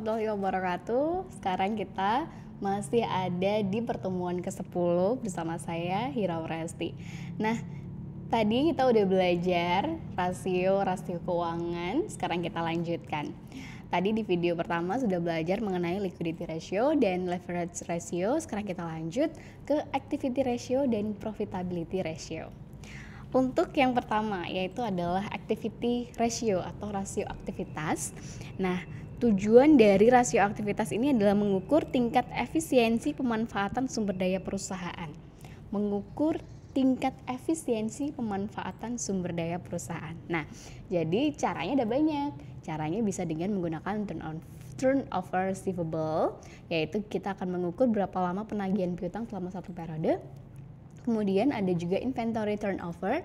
warahmatullahi wabarakatuh. Sekarang kita masih ada di pertemuan ke-10 bersama saya Hira Resti. Nah, tadi kita udah belajar rasio keuangan. Sekarang kita lanjutkan. Tadi di video pertama sudah belajar mengenai liquidity ratio dan leverage ratio. Sekarang kita lanjut ke activity ratio dan profitability ratio. Untuk yang pertama yaitu adalah activity ratio atau rasio aktivitas. Nah, tujuan dari rasio aktivitas ini adalah mengukur tingkat efisiensi pemanfaatan sumber daya perusahaan. Mengukur tingkat efisiensi pemanfaatan sumber daya perusahaan. Nah, jadi caranya ada banyak. Caranya bisa dengan menggunakan turnover receivable, yaitu kita akan mengukur berapa lama penagihan piutang selama satu periode. Kemudian ada juga inventory turnover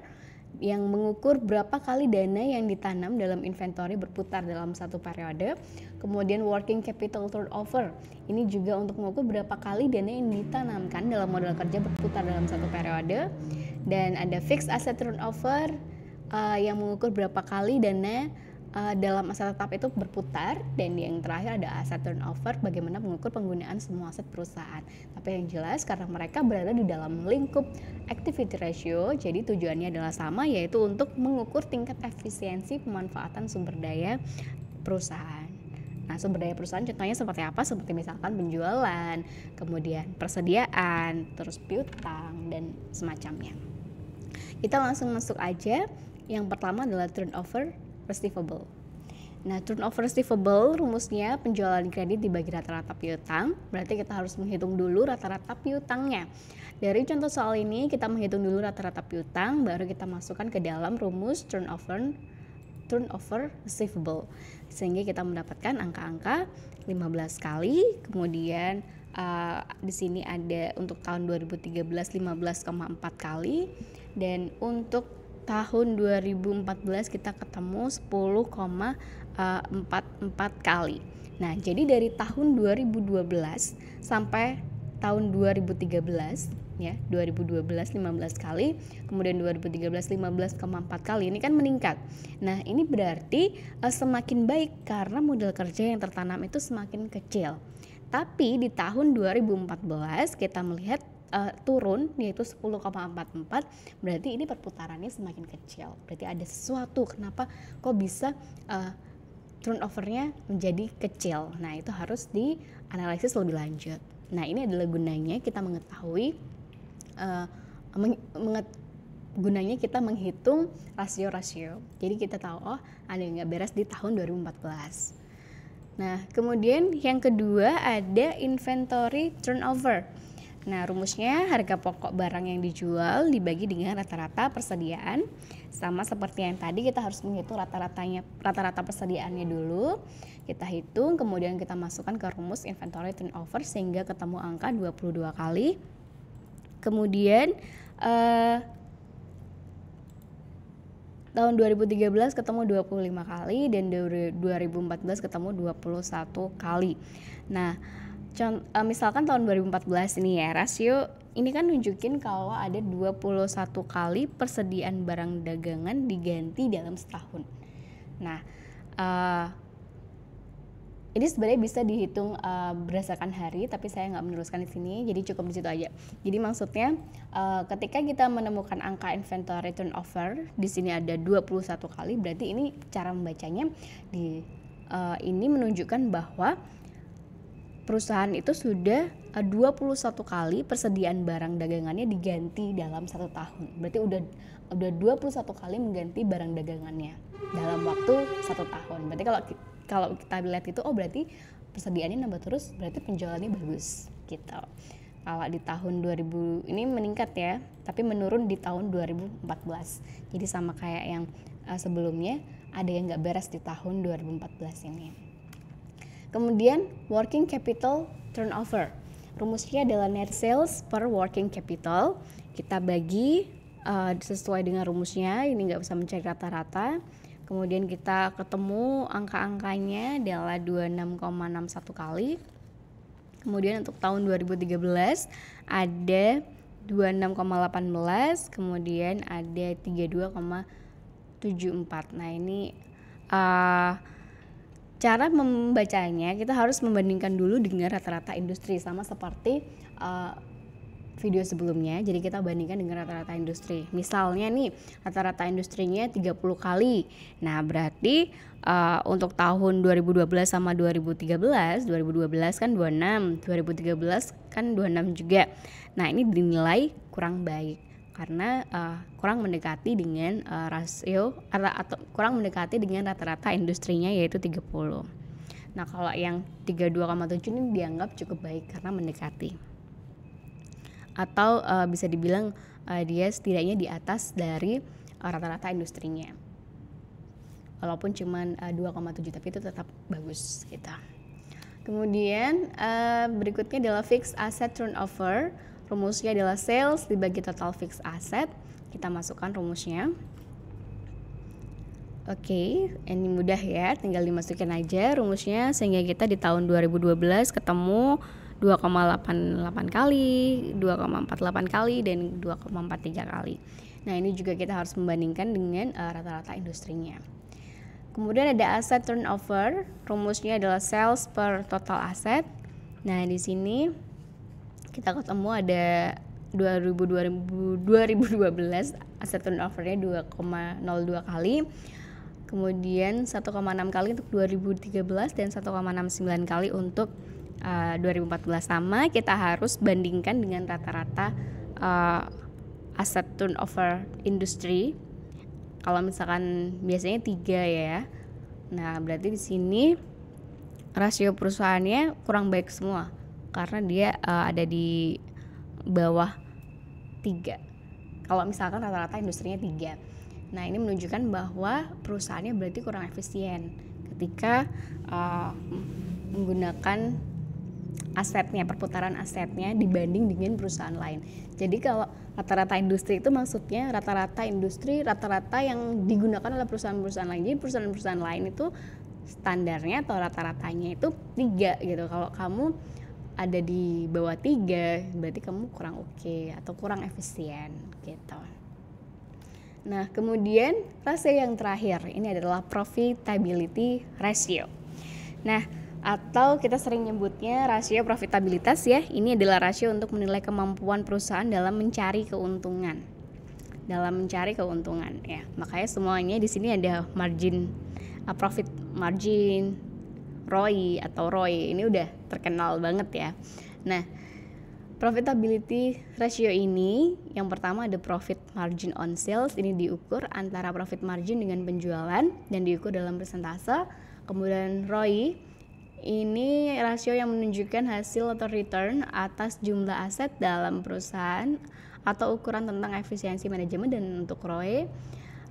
yang mengukur berapa kali dana yang ditanam dalam inventory berputar dalam satu periode. Kemudian working capital turnover, ini juga untuk mengukur berapa kali dana yang ditanamkan dalam modal kerja berputar dalam satu periode. Dan ada fixed asset turnover yang mengukur berapa kali dana dalam aset tetap itu berputar. Dan yang terakhir ada aset turnover, bagaimana mengukur penggunaan semua aset perusahaan. Tapi yang jelas karena mereka berada di dalam lingkup activity ratio, jadi tujuannya adalah sama, yaitu untuk mengukur tingkat efisiensi pemanfaatan sumber daya perusahaan. Nah, sumber daya perusahaan contohnya seperti apa? Seperti misalkan penjualan, kemudian persediaan, terus piutang, dan semacamnya. Kita langsung masuk aja. Yang pertama adalah turnover receivable. Nah, turnover receivable rumusnya penjualan kredit dibagi rata-rata piutang. Berarti kita harus menghitung dulu rata-rata piutangnya. Dari contoh soal ini kita menghitung dulu rata-rata piutang, baru kita masukkan ke dalam rumus turnover receivable. Sehingga kita mendapatkan angka-angka 15 kali. Kemudian di sini ada untuk tahun 2013 15,4 kali, dan untuk tahun 2014 kita ketemu 10,44 kali. Nah, jadi dari tahun 2012 sampai tahun 2013 ya, 2012 15 kali, kemudian 2013 15,4 kali, ini kan meningkat. Nah, ini berarti semakin baik karena modal kerja yang tertanam itu semakin kecil. Tapi di tahun 2014 kita melihat turun, yaitu 10,44, berarti ini perputarannya semakin kecil. Berarti ada sesuatu, kenapa kok bisa turnovernya menjadi kecil. Nah, itu harus dianalisis lebih lanjut. Nah, ini adalah gunanya kita mengetahui gunanya kita menghitung rasio-rasio. Jadi kita tahu, oh ada yang nggak beres di tahun 2014. Nah, kemudian yang kedua ada inventory turnover. Nah, rumusnya harga pokok barang yang dijual dibagi dengan rata-rata persediaan. Sama seperti yang tadi, kita harus menghitung rata-rata persediaannya dulu. Kita hitung, kemudian kita masukkan ke rumus inventory turnover sehingga ketemu angka 22 kali. Kemudian tahun 2013 ketemu 25 kali dan 2014 ketemu 21 kali. Nah, misalkan tahun 2014 ini ya, rasio ini kan nunjukin kalau ada 21 kali persediaan barang dagangan diganti dalam setahun. Nah, ini sebenarnya bisa dihitung berdasarkan hari, tapi saya nggak meneruskan di sini, jadi cukup di situ aja. Jadi maksudnya ketika kita menemukan angka inventory turnover, di sini ada 21 kali, berarti ini cara membacanya ini menunjukkan bahwa perusahaan itu sudah 21 kali persediaan barang dagangannya diganti dalam satu tahun. Berarti udah 21 kali mengganti barang dagangannya dalam waktu satu tahun. Berarti kalau kita lihat itu, oh berarti persediaannya nambah terus, berarti penjualannya bagus gitu. Kalau di tahun 2000 ini meningkat ya, tapi menurun di tahun 2014. Jadi sama kayak yang sebelumnya, ada yang nggak beres di tahun 2014 ini. Kemudian working capital turnover. Rumusnya adalah net sales per working capital. Kita bagi sesuai dengan rumusnya, ini nggak bisa mencari rata-rata. Kemudian kita ketemu angka-angkanya adalah 26,61 kali. Kemudian untuk tahun 2013 ada 26,18, kemudian ada 32,74. Nah, ini cara membacanya kita harus membandingkan dulu dengan rata-rata industri, sama seperti video sebelumnya. Jadi kita bandingkan dengan rata-rata industri. Misalnya nih rata-rata industrinya 30 kali. Nah berarti untuk tahun 2012 sama 2013 kan 26, 2013 kan 26 juga. Nah ini dinilai kurang baik karena kurang mendekati dengan rasio atau kurang mendekati dengan rata-rata industrinya, yaitu 30. Nah kalau yang 32,7 ini dianggap cukup baik karena mendekati, atau bisa dibilang dia setidaknya di atas dari rata-rata industrinya, walaupun cuman 2,7 tapi itu tetap bagus gitu. Kemudian berikutnya adalah fixed asset turnover. Rumusnya adalah sales dibagi total fixed asset. Kita masukkan rumusnya. Oke, ini mudah ya, tinggal dimasukin aja rumusnya sehingga kita di tahun 2012 ketemu 2,88 kali, 2,48 kali, dan 2,43 kali. Nah ini juga kita harus membandingkan dengan rata-rata industrinya. Kemudian ada asset turnover, rumusnya adalah sales per total asset. Nah di sini kita ketemu ada 2012 asset turnovernya 2,02 kali, kemudian 1,6 kali untuk 2013 dan 1,69 kali untuk 2014. Sama kita harus bandingkan dengan rata-rata asset turnover industri. Kalau misalkan biasanya 3 ya. Nah, berarti di sini rasio perusahaannya kurang baik semua karena dia ada di bawah 3. Kalau misalkan rata-rata industrinya 3. Nah, ini menunjukkan bahwa perusahaannya berarti kurang efisien ketika menggunakan asetnya, perputaran asetnya dibanding dengan perusahaan lain. Jadi kalau rata-rata industri itu maksudnya rata-rata industri, rata-rata yang digunakan oleh perusahaan-perusahaan lain. Jadi perusahaan-perusahaan lain itu standarnya atau rata-ratanya itu 3 gitu. Kalau kamu ada di bawah 3 berarti kamu kurang oke atau kurang efisien gitu. Nah kemudian rasio yang terakhir ini adalah profitability ratio. Nah atau kita sering nyebutnya rasio profitabilitas ya. Ini adalah rasio untuk menilai kemampuan perusahaan dalam mencari keuntungan. Ya. Makanya semuanya di sini ada margin, profit margin, ROI atau ROI. Ini udah terkenal banget ya. Nah, profitability ratio ini yang pertama ada profit margin on sales. Ini diukur antara profit margin dengan penjualan dan diukur dalam persentase. Kemudian ROI ini rasio yang menunjukkan hasil atau return atas jumlah aset dalam perusahaan atau ukuran tentang efisiensi manajemen. Dan untuk ROE,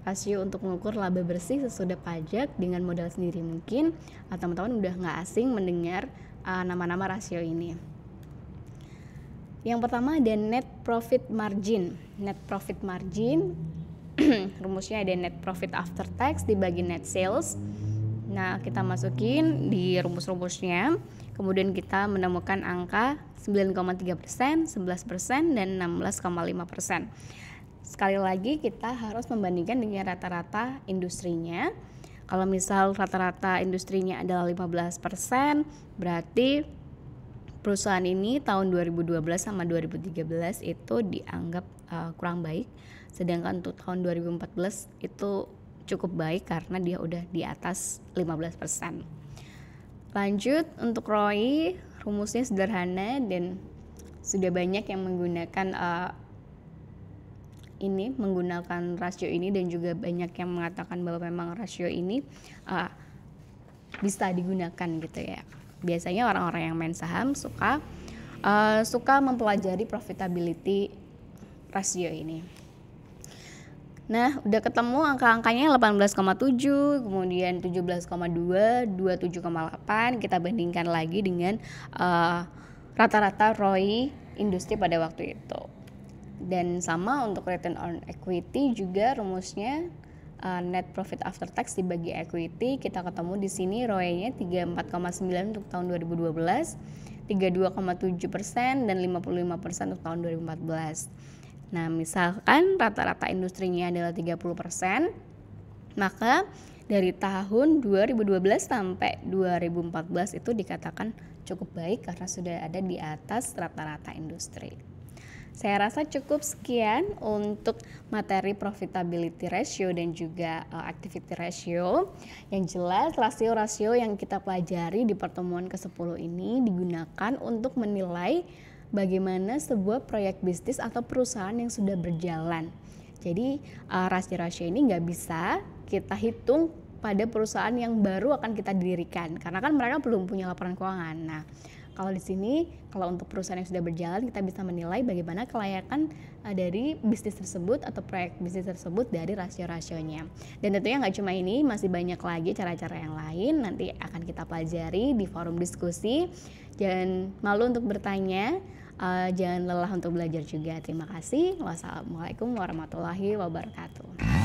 rasio untuk mengukur laba bersih sesudah pajak dengan modal sendiri. Mungkin teman-teman udah gak asing mendengar nama-nama rasio ini. Yang pertama ada net profit margin. Net profit margin rumusnya ada net profit after tax dibagi net sales. Nah, kita masukin di rumus-rumusnya, kemudian kita menemukan angka 9,3%, 11%, dan 16,5%. Sekali lagi kita harus membandingkan dengan rata-rata industrinya. Kalau misal rata-rata industrinya adalah 15%, berarti perusahaan ini tahun 2012 sama 2013 itu dianggap kurang baik. Sedangkan untuk tahun 2014 itu cukup baik karena dia udah di atas 15%. Lanjut untuk ROI, rumusnya sederhana dan sudah banyak yang menggunakan menggunakan rasio ini, dan juga banyak yang mengatakan bahwa memang rasio ini bisa digunakan gitu ya. Biasanya orang-orang yang main saham suka mempelajari profitability rasio ini. Nah, udah ketemu angka-angkanya 18,7, kemudian 17,2, 27,8. Kita bandingkan lagi dengan rata-rata ROI industri pada waktu itu. Dan sama untuk return on equity juga rumusnya net profit after tax dibagi equity. Kita ketemu di sini ROE-nya 34,9 untuk tahun 2012, 32,7% dan 55% untuk tahun 2014. Nah, misalkan rata-rata industrinya adalah 30%, maka dari tahun 2012 sampai 2014 itu dikatakan cukup baik karena sudah ada di atas rata-rata industri. Saya rasa cukup sekian untuk materi profitability ratio dan juga activity ratio. Yang jelas rasio-rasio yang kita pelajari di pertemuan ke-10 ini digunakan untuk menilai bagaimana sebuah proyek bisnis atau perusahaan yang sudah berjalan. Jadi rasio-rasio ini nggak bisa kita hitung pada perusahaan yang baru akan kita dirikan karena kan mereka belum punya laporan keuangan. Nah, kalau di sini kalau untuk perusahaan yang sudah berjalan kita bisa menilai bagaimana kelayakan dari bisnis tersebut atau proyek bisnis tersebut dari rasio-rasionya. Dan tentunya nggak cuma ini, masih banyak lagi cara-cara yang lain nanti akan kita pelajari di forum diskusi. Jangan malu untuk bertanya, jangan lelah untuk belajar juga. Terima kasih. Wassalamualaikum warahmatullahi wabarakatuh.